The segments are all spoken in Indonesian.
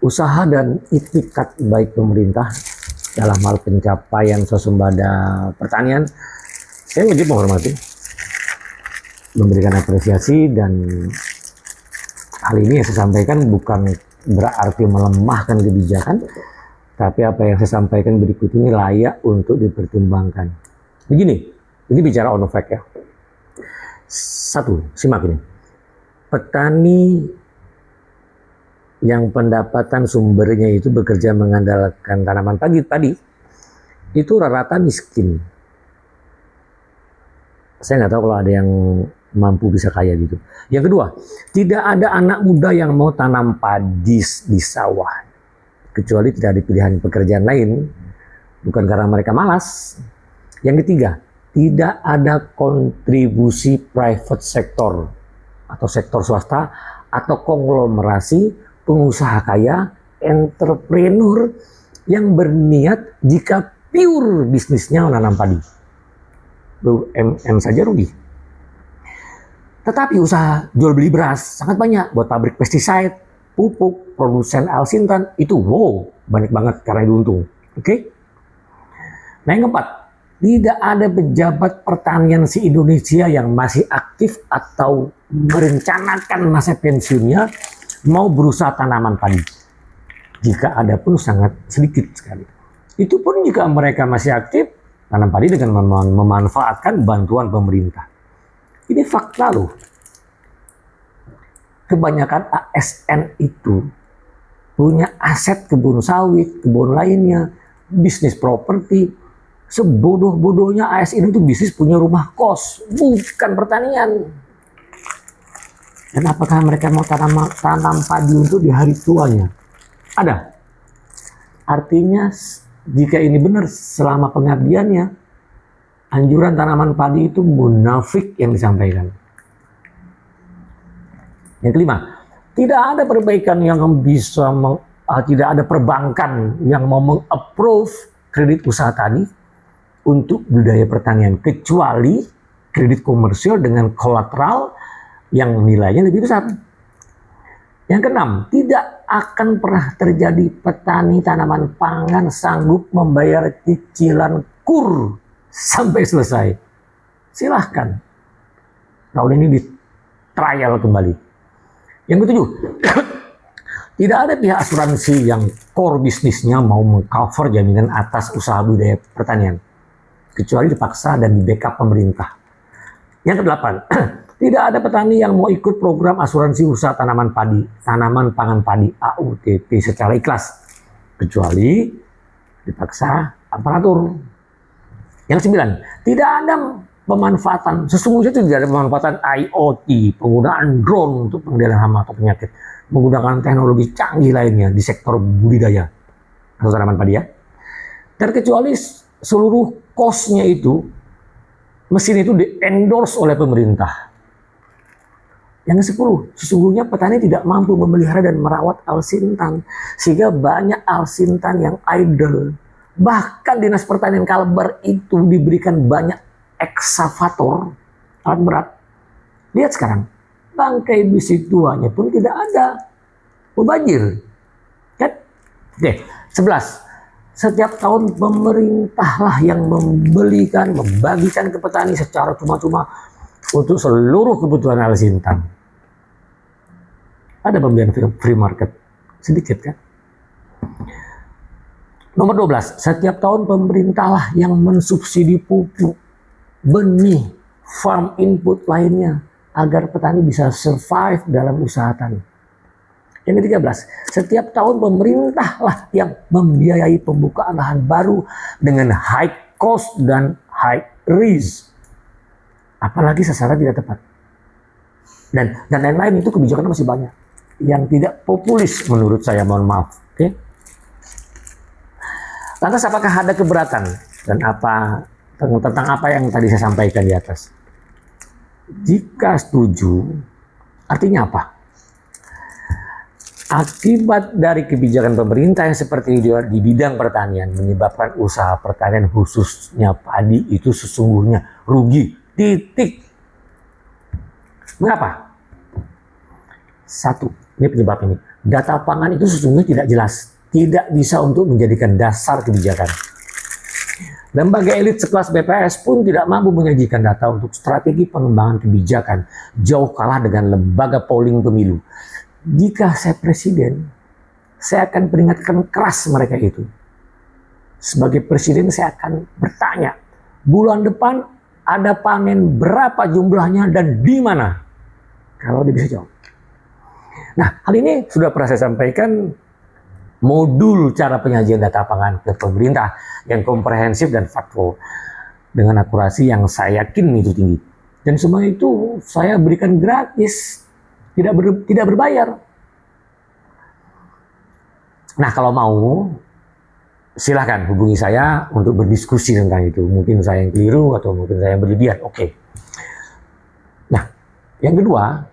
usaha dan itikat baik pemerintah dalam hal pencapaian swasembada pertanian, saya wajib menghormati, memberikan apresiasi, dan hal ini yang saya sampaikan bukan berarti melemahkan kebijakan, tapi apa yang saya sampaikan berikut ini layak untuk dipertimbangkan. Begini, ini bicara on fact ya. Satu, simak ini. Petani yang pendapatan sumbernya itu bekerja mengandalkan tanaman padi itu rata-rata miskin. Saya nggak tahu kalau ada yang mampu bisa kaya gitu. Yang kedua, tidak ada anak muda yang mau tanam padi di sawah, kecuali tidak ada pilihan pekerjaan lain, bukan karena mereka malas. Yang ketiga, tidak ada kontribusi private sector atau sektor swasta atau konglomerasi pengusaha kaya, entrepreneur yang berniat jika pure bisnisnya menanam padi. BUMN saja rugi. Tetapi usaha jual beli beras sangat banyak, buat pabrik pesticide, pupuk, produsen alsintan, itu wow, banyak banget karena itu untung. Oke? Nah, yang keempat, tidak ada pejabat pertanian se-Indonesia yang masih aktif atau merencanakan masa pensiunnya mau berusaha tanaman padi. Jika ada pun sangat sedikit sekali. Itu pun jika mereka masih aktif tanam padi dengan memanfaatkan bantuan pemerintah. Ini fakta loh. Kebanyakan ASN itu punya aset kebun sawit, kebun lainnya, bisnis properti. Sebodoh-bodohnya ASN itu bisnis punya rumah kos, bukan pertanian. Dan apakah mereka mau tanam padi untuk di hari tuanya? Ada. Artinya jika ini benar selama pengabdiannya, anjuran tanaman padi itu munafik yang disampaikan. Yang kelima, tidak ada perbaikan yang bisa tidak ada perbankan yang mau meng-approve kredit usaha tadi untuk budidaya pertanian, kecuali kredit komersial dengan kolateral yang nilainya lebih besar. Yang keenam, tidak akan pernah terjadi petani tanaman pangan sanggup membayar cicilan KUR sampai selesai. Silahkan tahun ini di trial kembali. Yang ketujuh, tidak ada pihak asuransi yang core bisnisnya mau mengcover jaminan atas usaha budidaya pertanian, kecuali dipaksa dan di backup pemerintah. Yang kedelapan, tidak ada petani yang mau ikut program asuransi usaha tanaman pangan padi AUTP secara ikhlas, kecuali dipaksa aparatur. Yang sembilan, tidak ada pemanfaatan, sesungguhnya tidak ada pemanfaatan IoT, penggunaan drone untuk pengendalian hama atau penyakit, menggunakan teknologi canggih lainnya di sektor budidaya atau tanaman padi ya. Terkecuali seluruh cost-nya itu, mesin itu di-endorse oleh pemerintah. Yang ke-10, sesungguhnya petani tidak mampu memelihara dan merawat alsintan, sehingga banyak alsintan yang idle. Bahkan Dinas Pertanian Kalbar itu diberikan banyak eksavator, alat berat. Lihat sekarang, bangkai besi tuanya pun tidak ada. Mubazir. Kan? Oke, 11. Setiap tahun pemerintahlah yang membagikan ke petani secara cuma-cuma untuk seluruh kebutuhan alsintan. Ada pembelian free market, sedikit kan? Nomor 12, setiap tahun pemerintahlah yang mensubsidi pupuk, benih, farm input lainnya agar petani bisa survive dalam usaha tani. Yang ke-13, setiap tahun pemerintahlah yang membiayai pembukaan lahan baru dengan high cost dan high risk. Apalagi sasaran tidak tepat. Dan lain-lain itu kebijakan masih banyak. Yang tidak populis menurut saya, mohon maaf. Oke? Lantas apakah ada keberatan? Dan tentang apa yang tadi saya sampaikan di atas? Jika setuju, artinya apa? Akibat dari kebijakan pemerintah yang seperti di bidang pertanian menyebabkan usaha pertanian khususnya padi itu sesungguhnya rugi. Titik. Mengapa? Satu, ini penyebab ini. Data pangan itu sesungguhnya tidak jelas, tidak bisa untuk menjadikan dasar kebijakan. Lembaga elit sekelas BPS pun tidak mampu menyajikan data untuk strategi pengembangan kebijakan, jauh kalah dengan lembaga polling pemilu. Jika saya presiden, saya akan peringatkan keras mereka itu. Sebagai presiden saya akan bertanya, bulan depan ada panen berapa jumlahnya dan di mana? Kalau dia bisa jawab. Nah, hal ini sudah pernah saya sampaikan, modul cara penyajian data pangan ke pemerintah yang komprehensif dan faktual dengan akurasi yang saya yakin itu tinggi. Dan semua itu saya berikan gratis, tidak berbayar. Nah, kalau mau silahkan hubungi saya untuk berdiskusi tentang itu. Mungkin saya yang keliru atau mungkin saya yang berlebihan. Oke. Nah, yang kedua,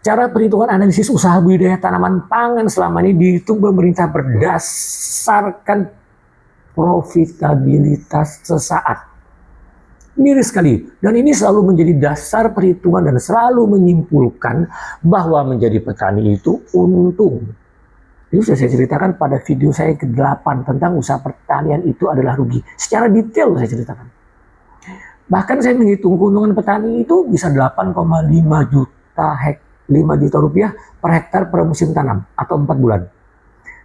cara perhitungan analisis usaha budidaya tanaman pangan selama ini dihitung pemerintah berdasarkan profitabilitas sesaat. Miris sekali. Dan ini selalu menjadi dasar perhitungan dan selalu menyimpulkan bahwa menjadi petani itu untung. Itu sudah saya ceritakan pada video saya ke-8 tentang usaha pertanian itu adalah rugi. Secara detail saya ceritakan. Bahkan saya menghitung keuntungan petani itu bisa 8,5 juta rupiah per hektar per musim tanam atau 4 bulan.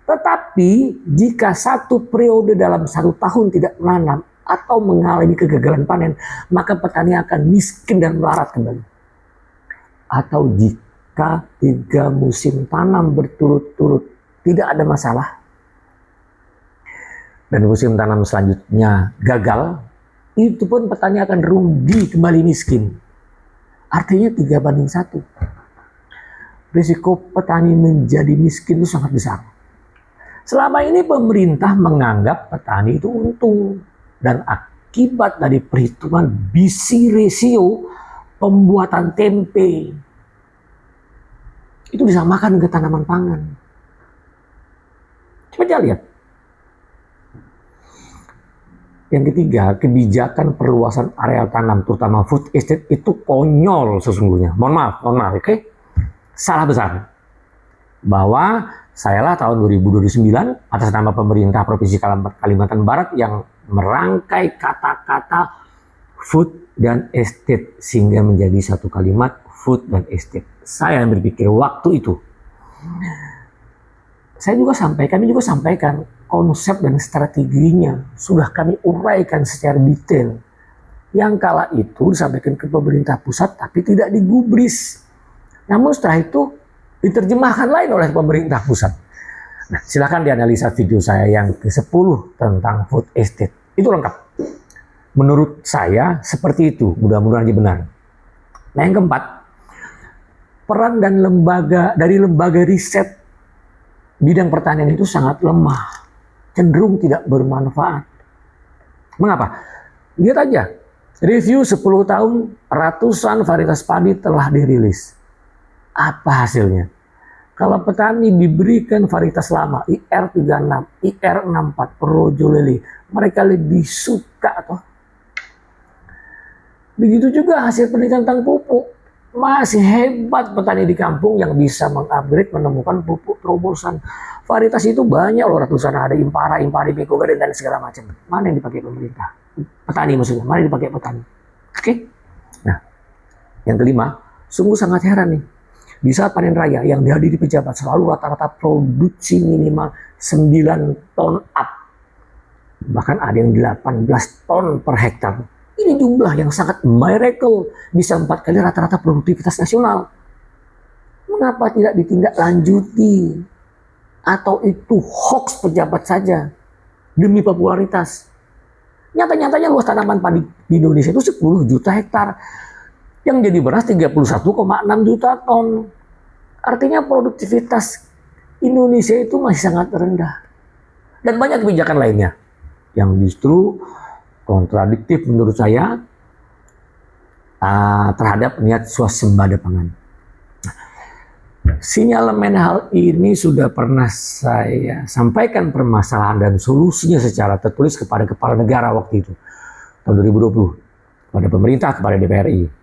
Tetapi jika satu periode dalam 1 tahun tidak menanam atau mengalami kegagalan panen, maka petani akan miskin dan melarat kembali. Atau jika 3 musim tanam berturut-turut tidak ada masalah dan musim tanam selanjutnya gagal, itu pun petani akan rugi kembali miskin. Artinya 3:1. Risiko petani menjadi miskin itu sangat besar. Selama ini pemerintah menganggap petani itu untung. Dan akibat dari perhitungan BC ratio pembuatan tempe itu disamakan ke tanaman pangan. Coba aja lihat. Yang ketiga, kebijakan perluasan areal tanam terutama food estate itu konyol sesungguhnya. Mohon maaf, oke? Salah besar. Bahwa sayalah tahun 2029 atas nama pemerintah Provinsi Kalimantan Barat yang merangkai kata-kata food dan estate sehingga menjadi satu kalimat food dan estate. Saya berpikir waktu itu kami juga sampaikan konsep dan strateginya sudah kami uraikan secara detail. Yang kala itu disampaikan ke pemerintah pusat tapi tidak digubris. Namun setelah itu diterjemahkan lain oleh pemerintah pusat. Nah, silakan dianalisa video saya yang ke-10 tentang food estate. Itu lengkap. Menurut saya seperti itu, mudah-mudahan aja benar. Nah, yang keempat, peran dan dari lembaga riset bidang pertanian itu sangat lemah, cenderung tidak bermanfaat. Mengapa? Lihat aja, review 10 tahun, ratusan varietas padi telah dirilis. Apa hasilnya? Kalau petani diberikan varietas lama, IR36, IR64, Projo Lele, mereka lebih suka toh. Begitu juga hasil penelitian tentang pupuk. Masih hebat petani di kampung yang bisa mengupgrade menemukan pupuk terobosan. Varietas itu banyak loh, ratusan, ada Impara, Impari, Mekogaden dan segala macam. Mana yang dipakai pemerintah? Petani maksudnya, mana yang dipakai petani? Oke. Nah, yang kelima, sungguh sangat heran nih. Di saat panen raya yang dihadiri pejabat selalu rata-rata produksi minimal 9 ton up. Bahkan ada yang 18 ton per hektar. Ini jumlah yang sangat miracle, bisa 4 kali rata-rata produktivitas nasional. Mengapa tidak ditindaklanjuti? Atau itu hoax pejabat saja demi popularitas? Nyata-nyatanya luas tanaman padi di Indonesia itu 10 juta hektar. Yang jadi beras 31,6 juta ton. Artinya produktivitas Indonesia itu masih sangat rendah. Dan banyak kebijakan lainnya yang justru kontradiktif menurut saya terhadap niat swasembada pangan. Sinyalemen hal ini sudah pernah saya sampaikan permasalahan dan solusinya secara tertulis kepada kepala negara waktu itu, tahun 2020, kepada pemerintah, kepada DPRI.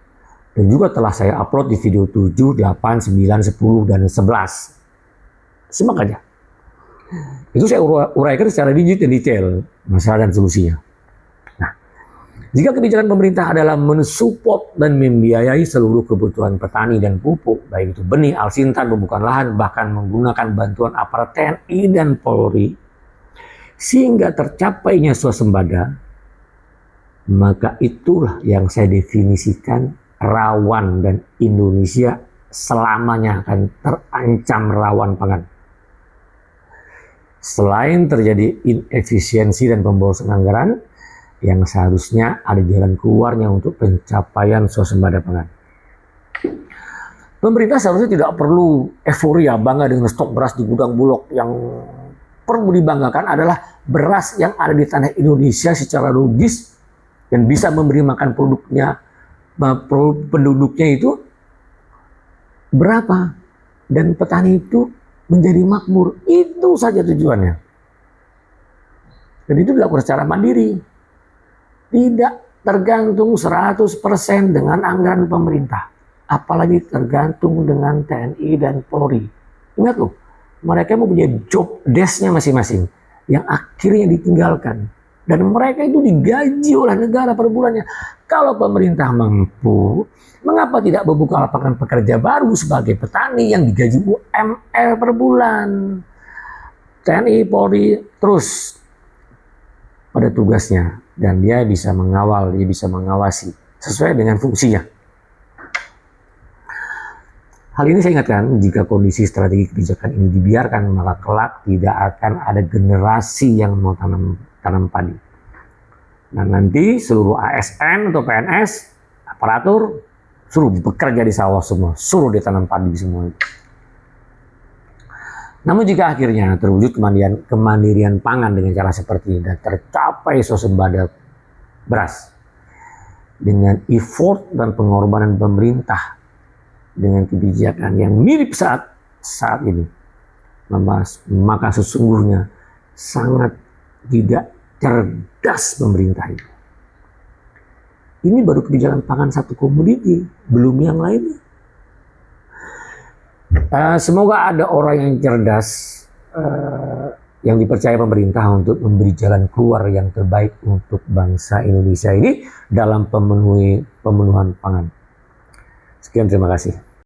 Dan juga telah saya upload di video 7, 8, 9, 10, dan 11. Simak aja. Itu saya uraikan secara detail masalah dan solusinya. Nah, jika kebijakan pemerintah adalah mensupport dan membiayai seluruh kebutuhan petani dan pupuk, baik itu benih, alsintan, pembukaan lahan, bahkan menggunakan bantuan aparat TNI dan Polri, sehingga tercapainya swasembada, maka itulah yang saya definisikan rawan dan Indonesia selamanya akan terancam rawan pangan. Selain terjadi inefisiensi dan pemborosan anggaran, yang seharusnya ada jalan keluarnya untuk pencapaian swasembada pangan. Pemerintah seharusnya tidak perlu euforia bangga dengan stok beras di gudang Bulog. Yang perlu dibanggakan adalah beras yang ada di tanah Indonesia secara logis dan bisa memberi makan penduduknya itu berapa, dan petani itu menjadi makmur. Itu saja tujuannya. Dan itu dilakukan secara mandiri. Tidak tergantung 100% dengan anggaran pemerintah. Apalagi tergantung dengan TNI dan Polri. Ingat loh, mereka mempunyai job desk-nya masing-masing yang akhirnya ditinggalkan. Dan mereka itu digaji oleh negara per bulannya. Kalau pemerintah mampu, mengapa tidak membuka lapangan pekerja baru sebagai petani yang digaji UMR per bulan? TNI, Polri terus pada tugasnya dan dia bisa mengawal, dia bisa mengawasi sesuai dengan fungsinya. Hal ini saya ingatkan, jika kondisi strategi kebijakan ini dibiarkan, maka kelak tidak akan ada generasi yang mau tanam padi. Nah, nanti seluruh ASN atau PNS, aparatur, suruh bekerja di sawah semua, suruh dia tanam padi semua. Namun jika akhirnya terwujud kemandirian pangan dengan cara seperti ini dan tercapai swasembada beras dengan effort dan pengorbanan pemerintah dengan kebijakan yang mirip saat ini, maka sesungguhnya sangat tidak cerdas pemerintah itu. Ini baru kebijakan pangan satu komoditi, belum yang lainnya. Semoga ada orang yang cerdas yang dipercaya pemerintah untuk memberi jalan keluar yang terbaik untuk bangsa Indonesia ini dalam pemenuhan pangan. Sekian, terima kasih.